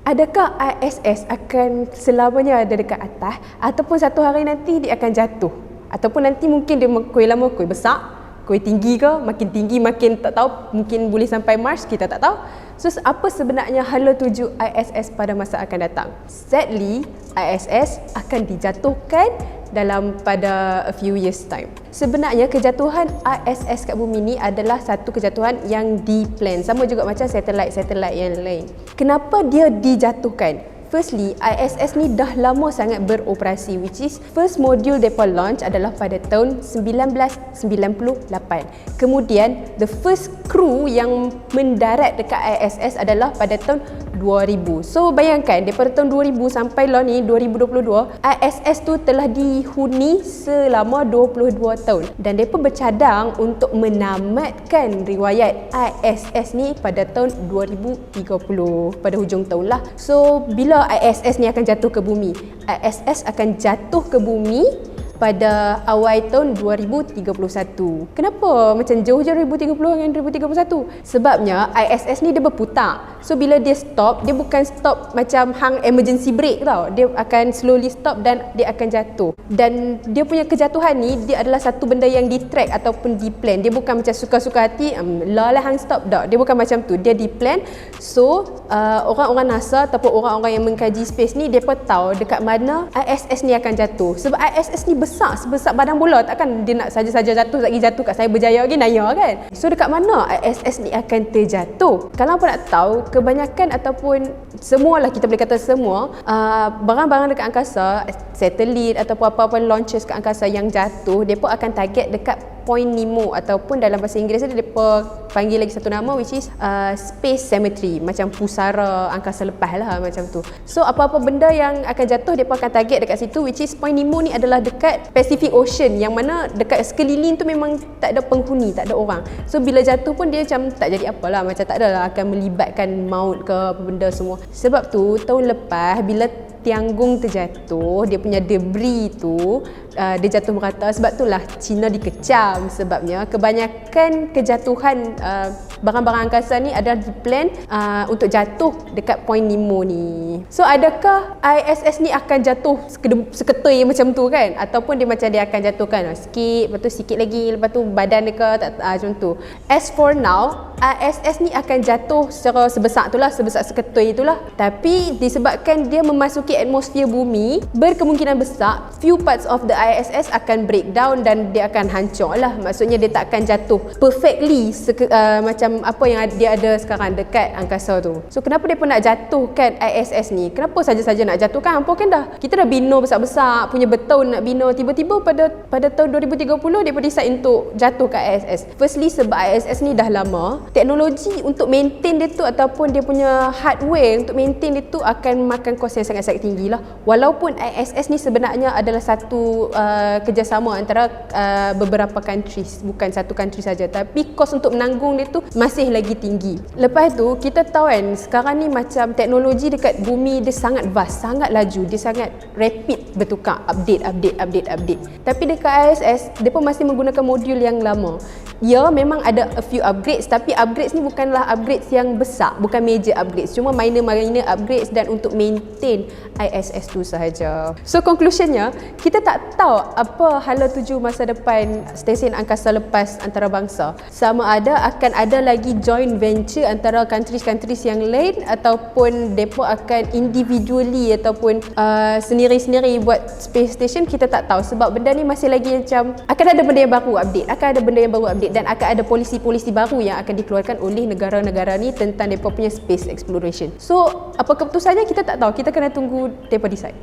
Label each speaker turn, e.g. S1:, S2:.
S1: Adakah ISS akan selamanya ada dekat atas ataupun satu hari nanti dia akan jatuh? Ataupun nanti mungkin dia kuih lama, kuih besar, kuih tinggi ke, makin tinggi makin tak tahu, mungkin boleh sampai Mars, kita tak tahu. So apa sebenarnya hala tuju ISS pada masa akan datang? Sadly, ISS akan dijatuhkan pada a few years time. Sebenarnya kejatuhan ISS kat bumi ni adalah satu kejatuhan yang di-plan, sama juga macam satelit-satelit yang lain. Kenapa dia dijatuhkan? Firstly, ISS ni dah lama sangat beroperasi, which is first module depa launch adalah pada tahun 1998. Kemudian the first crew yang mendarat dekat ISS adalah pada tahun 2000. So bayangkan daripada tahun 2000 sampai lah ni 2022, ISS tu telah dihuni selama 22 tahun dan mereka bercadang untuk menamatkan riwayat ISS ni pada tahun 2030, pada hujung tahun lah. So bila ISS ni akan jatuh ke bumi? ISS akan jatuh ke bumi pada awal tahun 2031. Kenapa macam jauh je 2030 dengan 2031? Sebabnya ISS ni dia berputar. So bila dia stop, dia bukan stop macam hang emergency brake tau. Dia akan slowly stop dan dia akan jatuh. Dan dia punya kejatuhan ni dia adalah satu benda yang di-track ataupun di-plan. Dia bukan macam suka-suka hati, lah hang stop dah. Dia bukan macam tu. Dia di-plan. So orang-orang NASA ataupun orang-orang yang mengkaji space ni, mereka tahu dekat mana ISS ni akan jatuh. Sebab ISS ni besar, sebesar badan bola, takkan dia nak saja-saja jatuh, lagi jatuh kat Cyberjaya lagi naya kan. So dekat mana ISS ni akan terjatuh? Kalau apa nak tahu, kebanyakan ataupun semualah, kita boleh kata semua barang-barang dekat angkasa, satelit ataupun apa-apa launches kat angkasa yang jatuh, depa akan target dekat Point Nemo, ataupun dalam bahasa Inggeris dia depa panggil lagi satu nama, which is space cemetery, macam pusara angkasa lepas lah macam tu. So apa-apa benda yang akan jatuh depa akan target dekat situ, which is Point Nemo ni adalah dekat Pacific Ocean, yang mana dekat sekeliling tu memang tak ada penghuni, tak ada orang. So bila jatuh pun dia macam tak jadi apalah, macam tak adalah akan melibatkan maut ke apa benda semua. Sebab tu tahun lepas bila Tiangong terjatuh, dia punya debris tu dia jatuh merata. Sebab itulah China dikecam, sebabnya kebanyakan kejatuhan barang-barang angkasa ni adalah diplan untuk jatuh dekat Point Nemo ni. So adakah ISS ni akan jatuh seketui macam tu kan, ataupun dia akan jatuhkan sikit, lepas tu sikit lagi, lepas tu badan dia tak macam tu. As for now, ISS ni akan jatuh secara sebesar itulah, sebesar seketui itulah. Tapi disebabkan dia memasuki atmosfer bumi, berkemungkinan besar few parts of the ISS akan breakdown dan dia akan hancur lah. Maksudnya dia tak akan jatuh perfectly macam apa yang dia ada sekarang dekat angkasa tu. So kenapa dia pun nak jatuhkan ISS ni? Kenapa saja-saja nak jatuhkan? Apa kan dah kita dah bina besar-besar, punya bertahun nak bina, tiba-tiba pada tahun 2030 dia pun decide untuk jatuh ke ISS. Firstly sebab ISS ni dah lama, teknologi untuk maintain dia tu ataupun dia punya hardware untuk maintain dia tu akan makan kos yang sangat-sangat tinggi lah. Walaupun ISS ni sebenarnya adalah satu kerjasama antara beberapa countries, bukan satu country saja, tapi kos untuk menanggung dia tu masih lagi tinggi. Lepas tu kita tahu kan sekarang ni macam teknologi dekat bumi dia sangat vast, sangat laju, dia sangat rapid bertukar, update. Tapi dekat ISS dia pun masih menggunakan modul yang lama. Ya, memang ada a few upgrades, tapi upgrades ni bukanlah upgrades yang besar, bukan major upgrades, cuma minor upgrades dan untuk maintain ISS tu sahaja. So conclusionnya, kita tak tahu apa hala tuju masa depan stesen angkasa lepas antarabangsa. Sama ada akan ada lagi joint venture antara countries-countries yang lain, ataupun depa akan individually ataupun sendiri-sendiri buat space station, kita tak tahu. Sebab benda ni masih lagi macam akan ada benda yang baru update, dan akan ada polisi-polisi baru yang akan dikeluarkan oleh negara-negara ni tentang mereka punya space exploration. So apa keputusannya kita tak tahu, kita kena tunggu mereka decide.